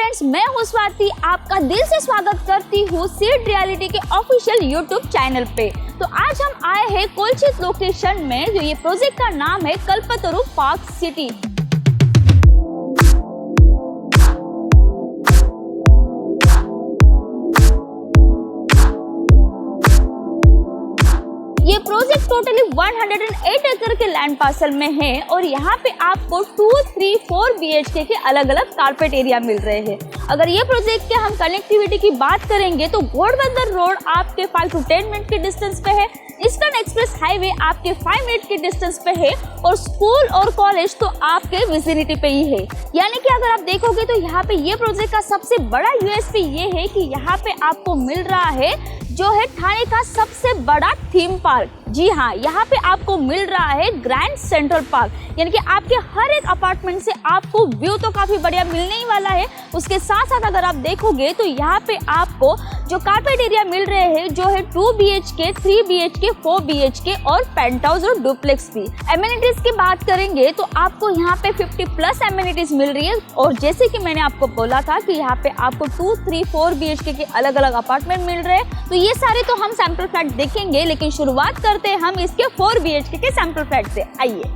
Friends, मैं हूँ स्वाति, आपका दिल से स्वागत करती हूँ सीड रियलिटी के ऑफिशियल यूट्यूब चैनल पे। तो आज हम आए हैं कोलचित लोकेशन में, जो ये प्रोजेक्ट का नाम है कल्पतरु पार्क सिटी। ये प्रोजेक्ट टोटली 108 एकड़ के लैंड पार्सल में है और यहाँ पे आपको 2, 3, 4 BHK के अलग अलग कारपेट एरिया मिल रहे हैं। अगर ये प्रोजेक्ट के हम कनेक्टिविटी की बात करेंगे तो घोड़बंदर रोड आपके 5 to 10 मिनट के डिस्टेंस पे है, ईस्टर्न एक्सप्रेस हाईवे आपके 5 मिनट के डिस्टेंस पे है और स्कूल और कॉलेज तो आपके विसिनिटी पे ही है। यानी कि अगर आप देखोगे तो यहाँ पे ये प्रोजेक्ट का सबसे बड़ा यूएसपी ये है कि यहाँ पे आपको मिल रहा है जो है ठाणे का सबसे बड़ा थीम पार्क। जी हाँ, यहाँ पे आपको मिल रहा है ग्रैंड सेंट्रल पार्क, यानी कि आपके हर एक अपार्टमेंट से आपको व्यू तो काफी बढ़िया मिलने ही वाला है। उसके साथ साथ अगर आप देखोगे तो यहाँ पे आपको जो कारपेट एरिया मिल रहे हैं जो है 2 BHK, 3 BHK, 4 BHK और पेंट हाउस और डुप्लेक्स भी। एमिनिटीज की बात करेंगे तो आपको यहाँ पे 50+ एमिनिटीज मिल रही है और जैसे कि मैंने आपको बोला था कि यहाँ पे आपको 2, 3, 4 BHK के अलग अलग अपार्टमेंट मिल रहे हैं। तो ये सारे तो हम सैंपल फ्लैट देखेंगे, लेकिन शुरुआत करते हैं हम इसके 4 BHK के सैंपल फ्लैट से। आइए।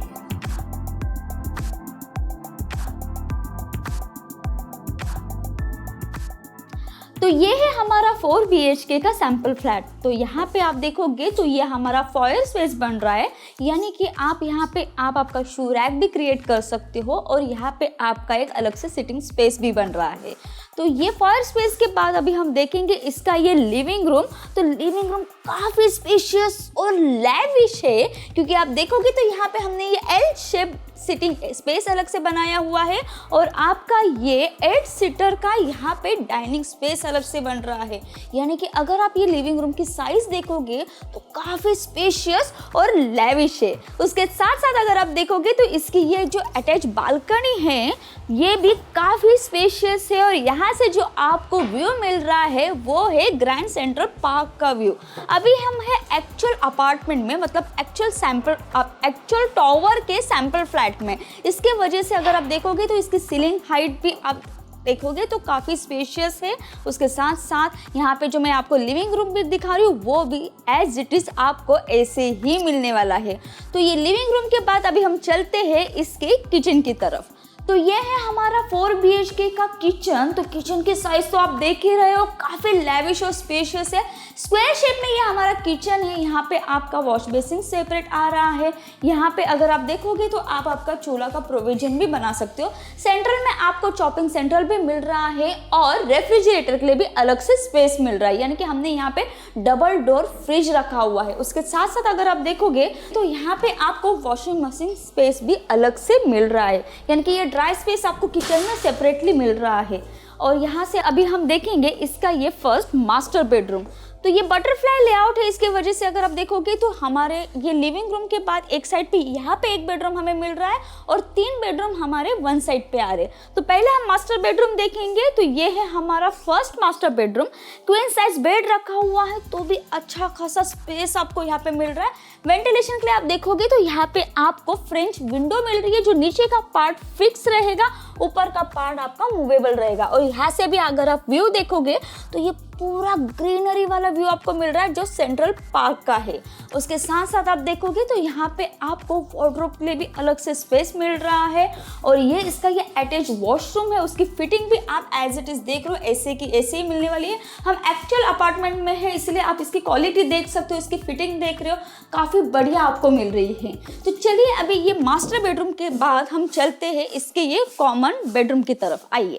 तो ये है हमारा 4 BHK का सैंपल फ्लैट। तो यहाँ पे आप देखोगे तो ये हमारा फॉयर स्पेस बन रहा है, यानी कि आप यहाँ पे आपका शू रैक भी क्रिएट कर सकते हो और यहाँ पे आपका एक अलग से सिटिंग स्पेस भी बन रहा है। तो ये फॉयर स्पेस के बाद अभी हम देखेंगे इसका ये लिविंग रूम। तो लिविंग रूम काफ़ी स्पेशियस और लैविश है, क्योंकि आप देखोगे तो यहाँ पे हमने ये एल शेप सिटिंग स्पेस अलग से बनाया हुआ है और आपका ये 8 सीटर का यहाँ पे डाइनिंग स्पेस अलग से बन रहा है। यानी कि अगर आप ये लिविंग रूम की साइज देखोगे तो काफ़ी स्पेशियस और लैविश है। उसके साथ साथ अगर आप देखोगे तो इसकी ये जो अटैच बालकनी है ये भी काफ़ी स्पेशियस है और यहाँ से जो आपको व्यू मिल रहा है वो है ग्रैंड सेंट्रल पार्क का व्यू। अभी हम है एक्चुअल अपार्टमेंट में, मतलब एक्चुअल टावर के सैंपल फ्लैट में। इसके वजह से अगर आप देखोगे तो इसकी सीलिंग हाइट भी आप देखोगे तो काफ़ी स्पेशियस है। उसके साथ साथ यहाँ पे जो मैं आपको लिविंग रूम भी दिखा रही हूँ वो भी एज इट इज़ आपको ऐसे ही मिलने वाला है। तो ये लिविंग रूम के बाद अभी हम चलते हैं इसके किचन की तरफ। तो ये है हमारा 4 BHK का किचन। तो किचन की साइज तो आप देख ही रहे हो, काफ़ी लैविश और स्पेशियस है। स्क्वायर शेप में ये हमारा किचन है। यहाँ पे आपका वॉश बेसिन सेपरेट आ रहा है। यहाँ पे अगर आप देखोगे तो आप आपका चूल्हा का प्रोविजन भी बना सकते हो। सेंट्रल में आपको चॉपिंग सेंट्रल भी मिल रहा है और रेफ्रिजरेटर के लिए भी अलग से स्पेस मिल रहा है, यानी कि हमने यहाँ पे डबल डोर फ्रिज रखा हुआ है। उसके साथ साथ अगर आप देखोगे तो यहाँ पे आपको वॉशिंग मशीन स्पेस भी अलग से मिल रहा है, यानी कि ये ड्राई स्पेस आपको किचन में सेपरेटली मिल रहा है। और यहाँ से अभी हम देखेंगे इसका ये फर्स्ट मास्टर बेडरूम। तो ये बटरफ्लाई लेआउट है, इसके वजह से अगर आप देखोगे तो हमारे ये लिविंग रूम के बाद एक साइड पे यहाँ पे एक बेडरूम हमें मिल रहा है और 3 बेडरूम हमारे वन साइड पे आ रहे हैं। तो पहले हम मास्टर बेडरूम देखेंगे। तो ये है हमारा first master bedroom. Queen size bed रखा हुआ है, तो भी अच्छा खासा स्पेस आपको यहाँ पे मिल रहा है। वेंटिलेशन के लिए आप देखोगे तो यहाँ पे आपको फ्रेंच विंडो मिल रही है, जो नीचे का पार्ट फिक्स रहेगा, ऊपर का पार्ट आपका मूवेबल रहेगा। और यहाँ से भी अगर आप व्यू देखोगे तो ये पूरा ग्रीनरी वाला व्यू आपको मिल रहा है जो सेंट्रल पार्क का है। उसके साथ साथ आप देखोगे तो यहाँ पे आपको वार्डरोब के लिए भी अलग से स्पेस मिल रहा है और ये इसका ये अटैच वॉशरूम है। उसकी फिटिंग भी आप एज इट इज देख रहे हो, ऐसे की ऐसे ही मिलने वाली है। हम एक्चुअल अपार्टमेंट में है, इसलिए आप इसकी क्वालिटी देख सकते हो, इसकी फिटिंग देख रहे हो, काफ़ी बढ़िया आपको मिल रही है। तो चलिए अभी ये मास्टर बेडरूम के बाद हम चलते हैं इसके ये कॉमन बेडरूम की तरफ। आइए।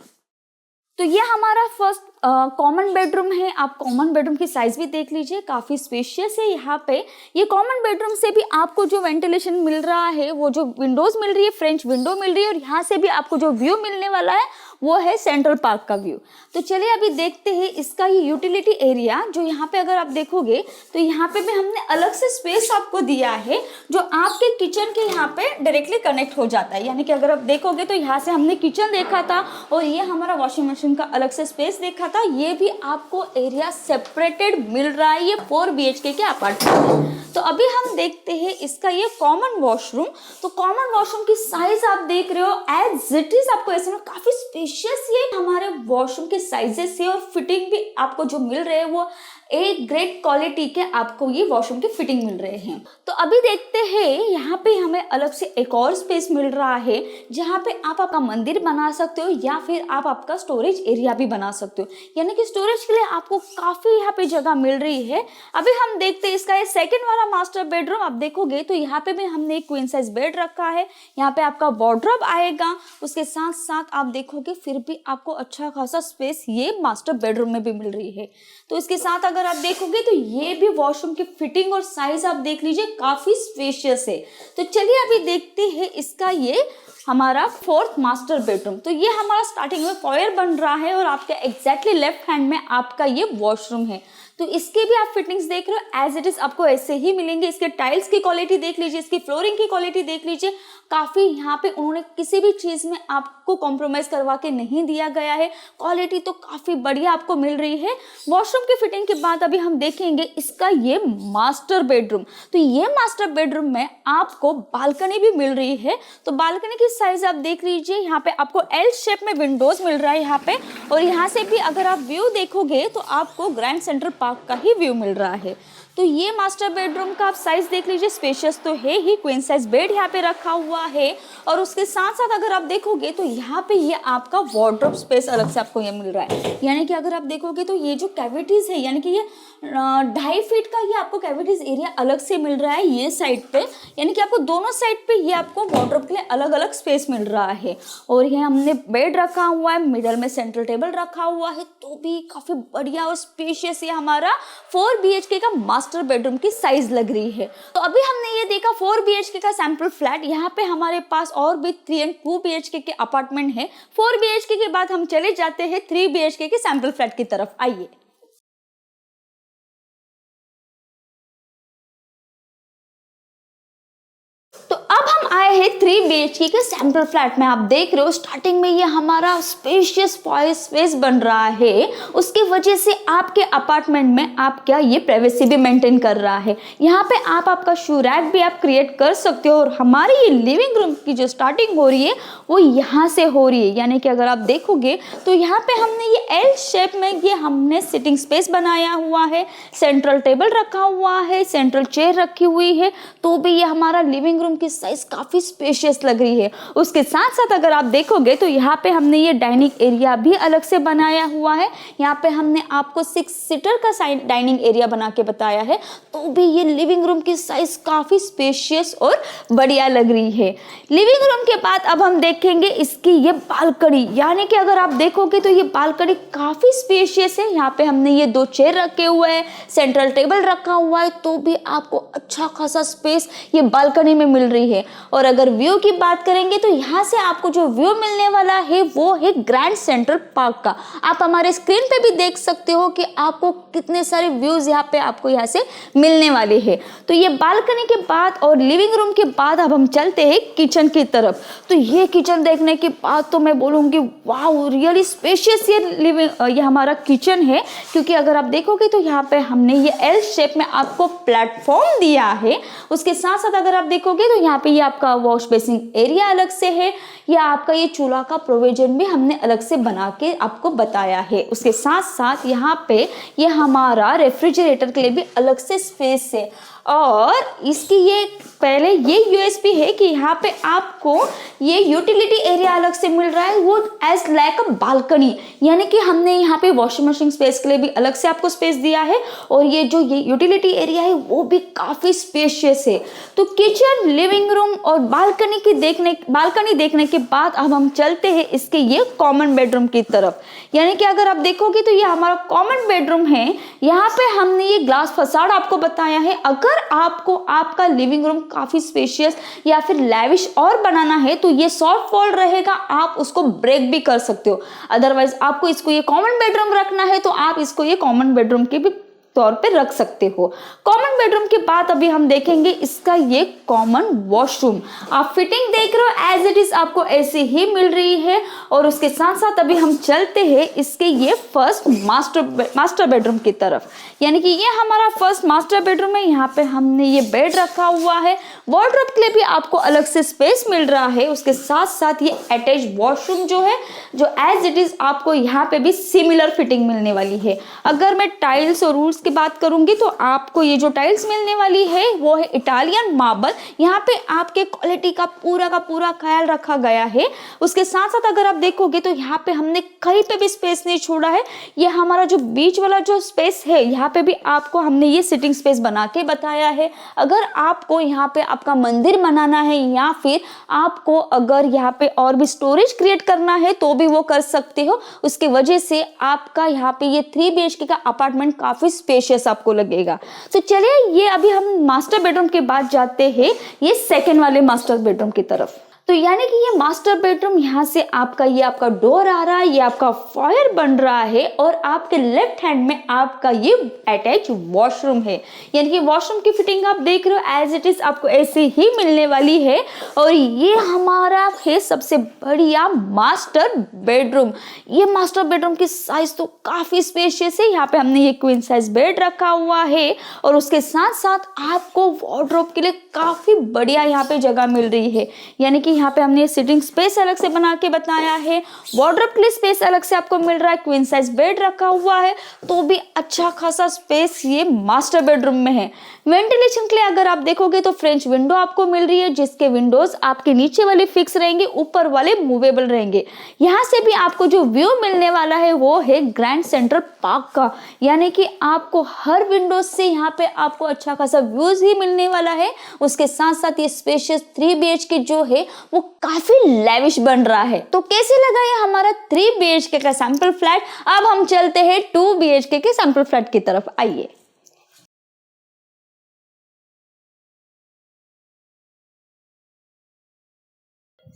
तो ये हमारा फर्स्ट कॉमन बेडरूम है। आप कॉमन बेडरूम की साइज भी देख लीजिए, काफ़ी स्पेशियस है। यहाँ पे ये कॉमन बेडरूम से भी आपको जो वेंटिलेशन मिल रहा है, वो जो विंडोज़ मिल रही है, फ्रेंच विंडो मिल रही है और यहाँ से भी आपको जो व्यू मिलने वाला है वो है सेंट्रल पार्क का व्यू। तो चलिए अभी देखते हैं इसका ये यूटिलिटी एरिया। जो यहाँ पे अगर आप देखोगे तो यहाँ पे भी हमने अलग से स्पेस आपको दिया है जो आपके किचन के यहाँ पे डायरेक्टली कनेक्ट हो जाता है। यानी कि अगर आप देखोगे तो यहाँ से हमने किचन देखा था और ये हमारा वॉशिंग मशीन का अलग से स्पेस देखा था। ये भी आपको एरिया सेपरेटेड मिल रहा है ये 4 BHK के अपार्टमेंट में। तो अभी हम देखते हैं इसका ये कॉमन वॉशरूम। तो कॉमन वॉशरूम की साइज आप देख रहे हो एज इट इज, आपको ऐसे में काफी स्पेशियस ये हमारे वॉशरूम के साइजेस है और फिटिंग भी आपको जो मिल रहे हैं वो एक ग्रेट क्वालिटी के आपको ये वॉशरूम के फिटिंग मिल रहे हैं। तो अभी देखते हैं यहाँ पे हमें अलग से एक और स्पेस मिल रहा है जहाँ पे आप आपका मंदिर बना सकते हो या फिर आप आपका स्टोरेज एरिया भी बना सकते हो, यानी कि स्टोरेज के लिए आपको काफी यहाँ पे जगह मिल रही है। अभी हम देखते हैं इसका ये सेकंड वाला मास्टर बेडरूम। आप देखोगे तो यहाँ पे भी हमने एक क्वीन साइज बेड रखा है, यहाँ पे आपका वार्डरोब आएगा, उसके साथ साथ आप देखोगे फिर भी आपको अच्छा खासा स्पेस ये मास्टर बेडरूम में भी मिल रही है। तो इसके साथ अगर आप देखोगे तो ये भी वॉशरूम की फिटिंग और साइज आप देख लीजिए काफी स्पेशियस है। तो चलिए अभी देखते हैं इसका ये हमारा फोर्थ मास्टर बेडरूम। तो ये हमारा स्टार्टिंग में फॉयर बन रहा है और आपके एग्जैक्टली लेफ्ट हैंड में आपका ये वॉशरूम है। तो इसके भी आप फिटिंग्स देख रहे हो एज इट इज आपको ऐसे ही मिलेंगे। इसके टाइल्स की क्वालिटी देख लीजिए, इसकी फ्लोरिंग की क्वालिटी देख लीजिए, काफी यहाँ पे उन्होंने किसी भी चीज में आपको कॉम्प्रोमाइज करवा के नहीं दिया गया है, क्वालिटी तो काफी बढ़िया आपको मिल रही है। वॉशरूम की फिटिंग के बाद अभी हम देखेंगे इसका ये मास्टर बेडरूम। तो ये मास्टर बेडरूम में आपको बालकनी भी मिल रही है। तो बालकनी की साइज आप देख लीजिए, यहाँ पे आपको एल शेप में विंडोज मिल रहा है यहाँ पे, और यहाँ से भी अगर आप व्यू देखोगे तो आपको ग्रैंड सेंट्रल पार्क का ही व्यू मिल रहा है। तो ये मास्टर बेडरूम का आप साइज देख लीजिए, स्पेशियस तो है ही, क्वीन साइज बेड यहाँ पे रखा हुआ है, और उसके साथ साथ अगर आप देखोगे तो यहाँ पे ये आपका वार्डरोब स्पेस अलग से आपको ये मिल रहा है। यानी कि अगर आप देखोगे तो ये जो कैविटीज है, यानी कि ये 2.5 फीट का ये आपको कैविटीज एरिया अलग से मिल रहा है ये साइड पे, यानी कि आपको दोनों साइड पे ये आपको वार्डरोब के लिए अलग अलग स्पेस मिल रहा है। और ये हमने बेड रखा हुआ है, मिडल में सेंट्रल टेबल रखा हुआ है, तो भी काफी बढ़िया और स्पेशियस ये हमारा 4 BHK का मास्टर बेडरूम की साइज लग रही है। तो अभी हमने ये देखा 4 BHK का सैंपल फ्लैट। यहाँ पे हमारे पास और भी 3 and 2 BHK के अपार्टमेंट है। 4 BHK के बाद हम चले जाते हैं 3 BHK के सैंपल फ्लैट की तरफ। आइए। तो अब हम आए हैं 3 BHK के सैंपल फ्लैट में। आप देख रहे हो स्टार्टिंग में ये हमारा स्पेशियस स्पेस बन रहा है, उसकी वजह से आपके अपार्टमेंट में आप क्या ये प्राइवेसी भी मेंटेन कर रहा है। यहाँ पे आप आपका शू रैक भी आप क्रिएट कर सकते हो, और हमारी ये लिविंग रूम की जो स्टार्टिंग हो रही है वो यहाँ से हो रही है। यानी कि अगर आप देखोगे तो यहाँ पे हमने ये एल शेप में ये हमने सिटिंग स्पेस बनाया हुआ है, सेंट्रल टेबल रखा हुआ है, सेंट्रल चेयर रखी हुई है, तो भी ये हमारा लिविंग रूम की साइज काफी स्पेशियस लग रही है। उसके साथ साथ अगर आप देखोगे तो यहाँ पे हमने ये डाइनिंग एरिया भी अलग से बनाया हुआ है। यहाँ पे हमने आपको 6 सीटर का डाइनिंग एरिया बना के बताया है, तो भी ये लिविंग रूम की साइज काफी स्पेशियस और बढ़िया लग रही है। लिविंग रूम के बाद अब हम देखेंगे इसकी ये बालकनी। यानी कि अगर आप देखोगे तो ये बालकनी काफी स्पेशियस है। यहाँ पे हमने ये 2 चेयर रखे हुए हैं, सेंट्रल टेबल रखा हुआ है, तो भी आपको अच्छा खासा स्पेस ये बालकनी में मिल रही है। और अगर व्यू की बात करेंगे तो यहाँ से आपको जो व्यू मिलने वाला है वो है ग्रैंड सेंट्रल पार्क का। आप हमारे स्क्रीन पे भी देख सकते हो कि आपको कितने सारे व्यूज यहाँ पे आपको यहाँ से मिलने वाले हैं। तो ये बालकनी के बाद और लिविंग रूम के बाद अब हम चलते हैं किचन की तरफ। तो ये किचन देखने के बाद तो मैं बोलूँगी वाह, रियली स्पेशियस ये हमारा किचन है, क्योंकि अगर आप देखोगे तो यहाँ पे हमने ये एल शेप में आपको प्लेटफॉर्म दिया है। उसके साथ साथ अगर आप देखोगे तो यहाँ पे ये आपका वॉश बेसिंग एरिया अलग से है, या आपका ये चूल्हा का प्रोविजन भी हमने अलग से बना के आपको बताया है। उसके साथ साथ यहाँ पे ये हमारा रेफ्रिजरेटर के लिए भी अलग से स्पेस है, और इसकी ये पहले ये यूएसपी है कि यहाँ पे आपको ये यूटिलिटी एरिया अलग से मिल रहा है, वो एज लाइक अ बालकनी। यानी कि हमने यहाँ पे वॉशिंग मशीन स्पेस के लिए भी अलग से आपको स्पेस दिया है, और ये जो ये यूटिलिटी एरिया है वो भी काफी स्पेशियस है। तो किचन, लिविंग रूम और बालकनी देखने के बाद अब हम चलते हैं इसके ये कॉमन बेडरूम की तरफ। यानी कि अगर आप देखोगे तो ये हमारा कॉमन बेडरूम है। यहाँ पे हमने ये ग्लास फसाड आपको बताया है। अगर आपको आपका लिविंग रूम काफी स्पेशियस या फिर लैविश और बनाना है तो ये सॉफ्ट वॉल रहेगा, आप उसको ब्रेक भी कर सकते हो। अदरवाइज आपको इसको ये कॉमन बेडरूम रखना है तो आप इसको ये कॉमन बेडरूम के भी तौर पे रख सकते हो। कॉमन बेडरूम के बाद अभी हम देखेंगे इसका ये कॉमन वॉशरूम। आप फिटिंग देख रहे हो एज इट इज आपको ऐसे ही मिल रही है। और उसके साथ साथ अभी हम चलते हैं इसके ये फर्स्ट मास्टर बेडरूम की तरफ, यानी कि ये हमारा फर्स्ट मास्टर बेडरूम है। यहाँ पे हमने ये बेड रखा हुआ है, वार्डरोब के लिए भी आपको अलग से स्पेस मिल रहा है। उसके साथ साथ ये अटैच वॉशरूम जो है, जो एज इट इज आपको यहाँ पे भी सिमिलर फिटिंग मिलने वाली है। अगर मैं टाइल्स और रूल्स की बात करूंगी तो आपको ये जो टाइल्स मिलने वाली है वो है इटालियन मार्बल। यहाँ पे आपके क्वालिटी का पूरा ख्याल रखा गया है। उसके साथ साथ अगर आप देखोगे तो यहाँ पे हमने कहीं पे भी स्पेस नहीं छोड़ा है। ये हमारा जो बीच वाला जो स्पेस है, यहाँ पे भी आपको हमने ये सिटिंग स्पेस बना के बताया है। अगर आपको यहाँ पे आपका मंदिर बनाना है या फिर आपको अगर यहाँ पे और भी स्टोरेज क्रिएट करना है तो भी वो कर सकते हो। उसकी वजह से आपका यहाँ पे ये 3 BHK का अपार्टमेंट काफी स्पेशियस आपको लगेगा। तो चलिए ये अभी हम मास्टर बेडरूम के बाद जाते हैं ये सेकेंड वाले मास्टर बेडरूम की तरफ। तो यानी कि ये मास्टर बेडरूम, यहाँ से आपका ये आपका डोर आ रहा है, ये आपका फॉयर बन रहा है और आपके लेफ्ट हैंड में आपका ये अटैच वॉशरूम है। यानी कि वॉशरूम की फिटिंग आप देख रहे हो एज इट इज आपको ऐसे ही मिलने वाली है। और ये हमारा है सबसे बढ़िया मास्टर बेडरूम। ये मास्टर बेडरूम की साइज तो काफी स्पेशियस है। यहाँ पे हमने ये क्वीन साइज बेड रखा हुआ है और उसके साथ साथ आपको वार्डरोब के लिए काफी बढ़िया यहाँ पे जगह मिल रही है। यानी कि यहाँ पे हमने सिटिंग स्पेस अलग से बना के बताया है, वार्डरोब के लिए स्पेस अलग से आपको मिल रहा है, क्वीन साइज बेड रखा हुआ है, तो भी अच्छा खासा स्पेस ये मास्टर बेडरूम में है। वेंटिलेशन के लिए अगर आप देखोगे तो फ्रेंच विंडो आपको मिल रही है, जिसके विंडोज आपके नीचे वाले फिक्स रहेंगे, ऊपर वाले मूवेबल रहेंगे। यहाँ से भी आपको जो व्यू मिलने वाला है वो है ग्रैंड सेंट्रल पार्क का। यानी कि आपको हर विंडोज से यहाँ पे आपको अच्छा खासा व्यूज ही मिलने वाला है। उसके साथ साथ ये स्पेशियस 3 BHK जो है वो काफी लेविश बन रहा है। तो कैसे लगा ये हमारा 3 BHK का सैंपल फ्लैट। अब हम चलते हैं 2 BHK के सैंपल फ्लैट की तरफ। आइए।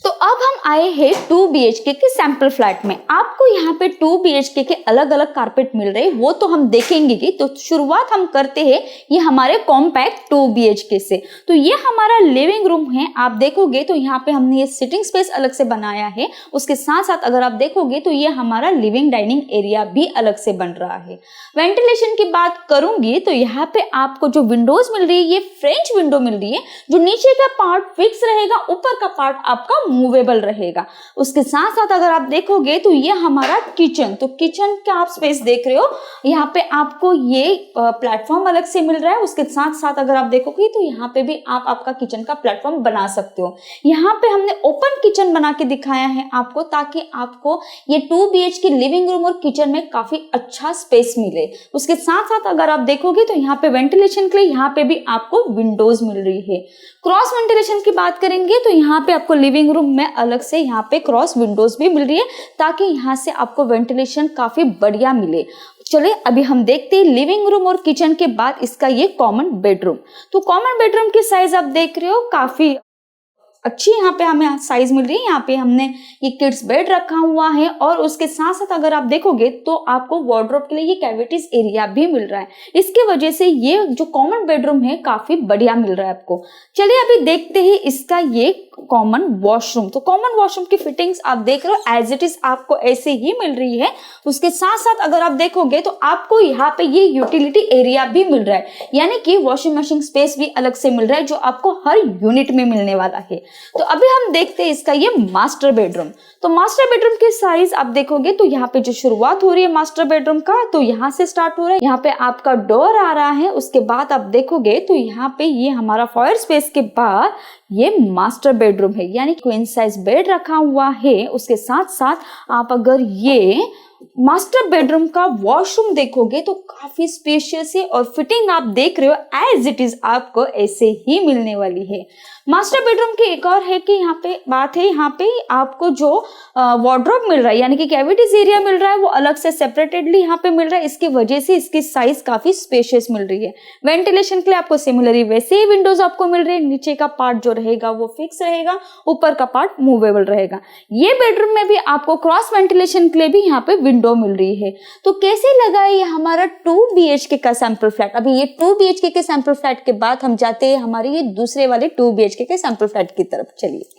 तो अब हम आए हैं 2 BHK के सैंपल फ्लैट में। आपको यहाँ पे 2 BHK के अलग अलग कारपेट मिल रहे हैं, वो तो हम देखेंगे कि। तो शुरुआत हम करते हैं ये हमारे कॉम्पैक्ट 2 BHK से। तो ये हमारा लिविंग रूम है। आप देखोगे तो यहाँ पे हमने ये सिटिंग स्पेस अलग से बनाया है। उसके साथ साथ अगर आप देखोगे तो ये हमारा लिविंग डाइनिंग एरिया भी अलग से बन रहा है। वेंटिलेशन की बात करूंगी तो यहाँ पे आपको जो विंडोज मिल रही है ये फ्रेंच विंडो मिल रही है। जो नीचे का पार्ट फिक्स रहेगा, ऊपर का पार्ट आपका मूवेबल रहेगा। उसके साथ साथ अगर आप देखोगे तो ये हमारा किचन, तो किचन का आप स्पेस देख रहे हो, यहाँ पे आपको ये प्लेटफॉर्म अलग से मिल रहा है। उसके साथ साथ अगर आप देखोगे तो यहाँ पे भी आप आपका किचन का प्लेटफॉर्म बना सकते हो। यहाँ पे हमने ओपन किचन बना के दिखाया है आपको, ताकि आपको ये 2 BHK लिविंग रूम और किचन में काफी अच्छा स्पेस मिले। उसके साथ साथ अगर आप देखोगे तो यहाँ पे वेंटिलेशन के लिए यहाँ पे भी आपको विंडोज मिल रही है। क्रॉस वेंटिलेशन की बात करेंगे तो यहाँ पे आपको लिविंग रूम में अलग से यहाँ पे क्रॉस विंडोज भी मिल रही है, ताकि यहाँ से आपको वेंटिलेशन काफी बढ़िया मिले। चलिए अभी हम देखते हैं लिविंग रूम और किचन के बाद इसका ये कॉमन बेडरूम। तो कॉमन बेडरूम की साइज आप देख रहे हो काफी अच्छी यहाँ पे हमें साइज मिल रही है। यहाँ पे हमने ये किड्स बेड रखा हुआ है और उसके साथ साथ अगर आप देखोगे तो आपको वार्डरोब के लिए ये कैविटीज एरिया भी मिल रहा है। इसके वजह से ये जो कॉमन बेडरूम है काफी बढ़िया मिल रहा है आपको। चलिए अभी देखते हैं इसका ये कॉमन वॉशरूम। तो कॉमन वॉशरूम की फिटिंग्स आप देख रहे हो एज इट इज आपको ऐसे ही मिल रही है। उसके साथ साथ अगर आप देखोगे तो आपको यहाँ पे ये यूटिलिटी एरिया भी मिल रहा है, यानी कि वॉशिंग मशीन स्पेस भी अलग से मिल रहा है, जो आपको हर यूनिट में मिलने वाला है। तो अभी हम देखते हैं इसका ये मास्टर बेडरूम। तो मास्टर बेडरूम की साइज आप देखोगे तो यहाँ पे जो शुरुआत हो रही है मास्टर बेडरूम का, तो यहाँ से स्टार्ट हो रहा है। यहाँ पे आपका डोर आ रहा है। उसके बाद आप देखोगे तो यहाँ पे ये हमारा फॉयर स्पेस के बाद ये मास्टर बेडरूम है, यानी क्वीन साइज बेड रखा हुआ है। उसके साथ साथ आप अगर ये मास्टर बेडरूम का वॉशरूम देखोगे तो काफी स्पेशियस है और फिटिंग आप देख रहे हो एज इट इज आपको ऐसे ही मिलने वाली है। मास्टर बेडरूम की एक और है कि यहाँ पे बात है, यहाँ पे आपको जो वार्डरोब मिल रहा है यानी कि कैविटीज एरिया मिल रहा है वो अलग से सेपरेटेडली यहाँ पे मिल रहा है। इसकी वजह से इसकी साइज काफी स्पेशियस मिल रही है। वेंटिलेशन के लिए आपको सिमिलरली वैसे ही विंडोज आपको मिल रहे हैं। नीचे का पार्ट जो रहेगा वो फिक्स रहेगा, ऊपर का पार्ट मूवेबल रहेगा। ये बेडरूम में भी आपको क्रॉस वेंटिलेशन के लिए भी यहाँ पे विंडो मिल रही है। तो कैसे लगा ये हमारा 2 BHK का सैंपल फ्लैट। अभी ये 2 BHK के सैंपल फ्लैट के बाद हम जाते हैं हमारे ये दूसरे वाले 2 BHK के सैंपल फ्लैट की तरफ। चलिए,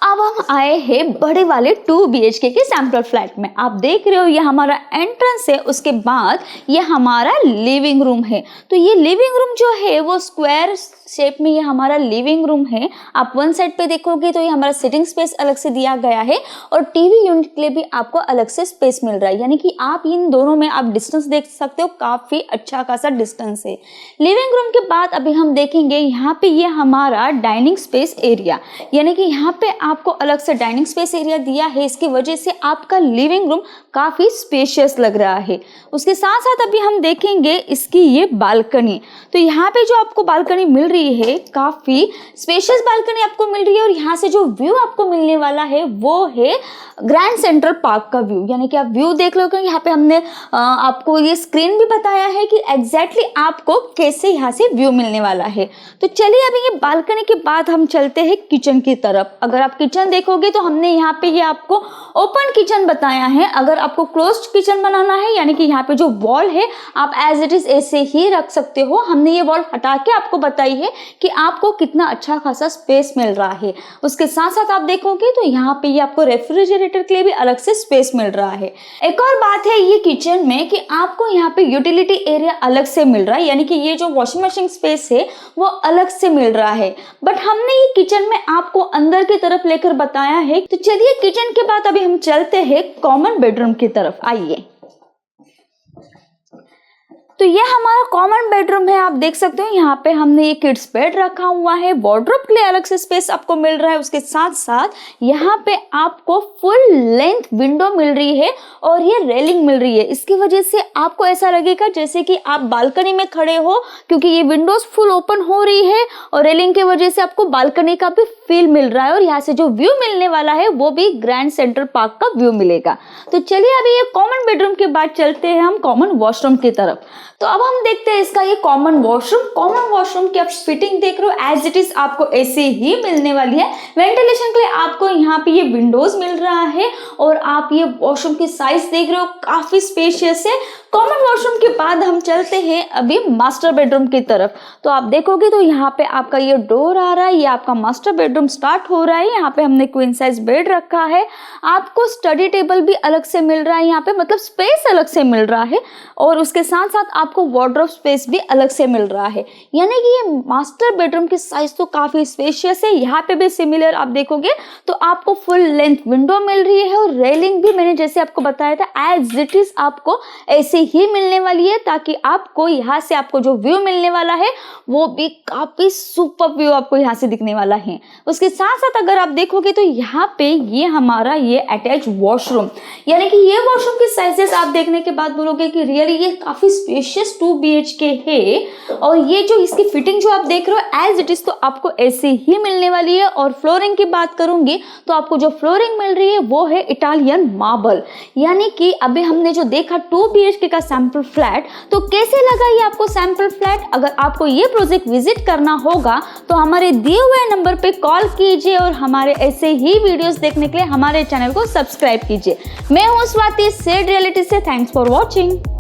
अब हम आए हैं बड़े वाले 2 BHK के सैंपल फ्लैट में। आप देख रहे हो ये हमारा एंट्रेंस है, उसके बाद ये हमारा लिविंग रूम है। तो ये लिविंग रूम जो है वो स्क्वायर शेप में ये हमारा लिविंग रूम है। आप वन साइड पे देखोगे तो ये हमारा सिटिंग स्पेस अलग से दिया गया है और टीवी यूनिट के लिए भी आपको अलग से स्पेस मिल रहा है, यानी कि आप इन दोनों में आप डिस्टेंस देख सकते हो, काफी अच्छा खासा डिस्टेंस है। लिविंग रूम के बाद अभी हम देखेंगे यहाँ पे ये हमारा डाइनिंग स्पेस एरिया, यानी कि यहाँ पे आपको अलग से डाइनिंग स्पेस एरिया दिया है। इसकी वजह से आपका लिविंग रूम काफी स्पेशियस लग रहा है। उसके साथ साथ अभी हम देखेंगे इसकी ये बालकनी। तो यहाँ पे जो आपको बालकनी मिल रही है, काफी स्पेशियस बालकनी आपको मिल रही है और यहाँ से जो व्यू आपको मिलने वाला है वो है ग्रैंड सेंट्रल पार्क का व्यू, यानी कि आप व्यू देख लो। यहाँ पे हमने आपको ये स्क्रीन भी बताया है कि एग्जैक्टली आपको कैसे यहाँ से व्यू मिलने वाला है। तो चलिए अभी ये बालकनी के बाद हम चलते हैं किचन की तरफ। अगर आप किचन देखोगे तो हमने यहाँ पे ये आपको ओपन किचन बताया है। अगर आपको क्लोज्ड किचन बनाना है, यानी कि यहाँ पे जो वॉल है आप एज इट इज ऐसे ही रख सकते हो। हमने ये वॉल हटा के आपको बताई है कि आपको कितना अच्छा खासा स्पेस मिल रहा है। उसके साथ साथ आप देखोगे तो यहाँ पे ये आपको रेफ्रिजरेटर के लिए भी अलग से स्पेस मिल रहा है। एक और बात है ये किचन में कि आपको यहाँ पे यूटिलिटी एरिया अलग से मिल रहा है, यानी कि ये जो वॉशिंग मशीन स्पेस है वो अलग से मिल रहा है। बट हमने ये किचन में आपको अंदर की तरफ लेकर बताया है। तो चलिए किचन के बाद अभी हम चलते हैं कॉमन बेडरूम की तरफ। आइए, तो ये हमारा कॉमन बेडरूम है। आप देख सकते हो यहाँ पे हमने ये किड्स बेड रखा हुआ है, वार्डरोब के लिए अलग से स्पेस आपको मिल रहा है। उसके साथ साथ यहाँ पे आपको फुल लेंथ विंडो मिल रही है और ये रेलिंग मिल रही है। इसकी वजह से आपको ऐसा लगेगा जैसे कि आप बालकनी में खड़े हो, क्योंकि ये विंडोज फुल ओपन हो रही है और रेलिंग की वजह से आपको बालकनी का भी फील मिल रहा है और यहाँ से जो व्यू मिलने वाला है वो भी ग्रैंड सेंट्रल पार्क का व्यू मिलेगा। तो चलिए अभी ये कॉमन बेडरूम के बाद चलते हैं हम कॉमन वॉशरूम की तरफ। तो अब हम देखते हैं इसका ये कॉमन वॉशरूम की आप फिटिंग देख रहे हो, एज इट इज आपको ऐसे ही मिलने वाली है। वेंटिलेशन के लिए आपको यहाँ पे ये विंडोज मिल रहा है और आप ये वॉशरूम की साइज देख रहे हो, काफी स्पेशियस है। कॉमन वॉशरूम के बाद हम चलते हैं अभी मास्टर बेडरूम की तरफ। तो आप देखोगे तो यहाँ पे आपका ये डोर आ रहा है, ये आपका मास्टर बेडरूम स्टार्ट हो रहा है। यहाँ पे हमने क्वीन साइज बेड रखा है, आपको स्टडी टेबल भी अलग से मिल रहा है, यहाँ पे मतलब स्पेस अलग से मिल रहा है और उसके साथ साथ आपको वार्डरोब स्पेस भी अलग से मिल रहा है। यानी कि ये मास्टर बेडरूम की साइज तो काफी स्पेशियस है। यहाँ पे भी सिमिलर आप देखोगे तो आपको फुल लेंथ विंडो मिल रही है और रेलिंग भी मैंने जैसे आपको बताया था एज इट इज आपको ऐसे ही मिलने वाली है, ताकि आपको यहाँ से आपको जो व्यू मिलने वाला है वो भी काफी सुपर व्यू आपको यहाँ से दिखने वाला है। उसके साथ साथ अगर आप देखोगे तो यहाँ पे ये हमारा ये अटैच वॉशरूम, यानी कि ये वॉशरूम की साइजेस आप देखने के बाद बोलोगे कि रियली ये काफी स्पेशियस 2 BHK है और ये जो इसकी फिटिंग जो आप देख रहे हो एज इट इज तो आपको ऐसे ही मिलने वाली है। और फ्लोरिंग की बात करूंगी तो आपको जो फ्लोरिंग मिल रही है वो है इटालियन मार्बल, यानी कि अभी हमने जो देखा 2 BHK का सैंपल फ्लैट। तो कैसे लगा ये आपको सैंपल फ्लैट? अगर आपको ये प्रोजेक्ट विजिट करना होगा तो हमारे दिए हुए नंबर पे कॉल कीजिए और हमारे ऐसे ही वीडियोस देखने के लिए हमारे चैनल को सब्सक्राइब कीजिए। मैं हूँ स्वाति सेड रियलिटी से। Thanks for watching.